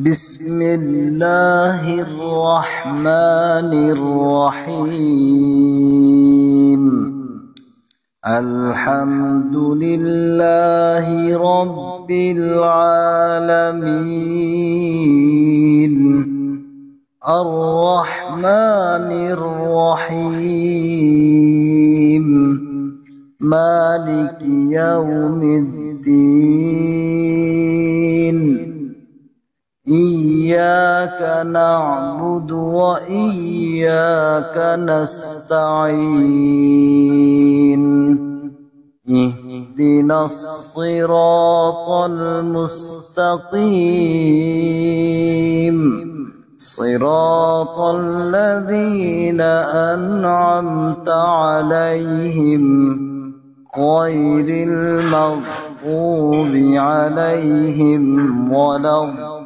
بسم الله الرحمن الرحيم. الحمد لله رب العالمين، الرحمن الرحيم، مالك يوم الدين. إياك نعبد وإياك نستعين. اهدنا الصراط المستقيم، صراط الذين أنعمت عليهم غير المغضوب عليهم ولا الضالين.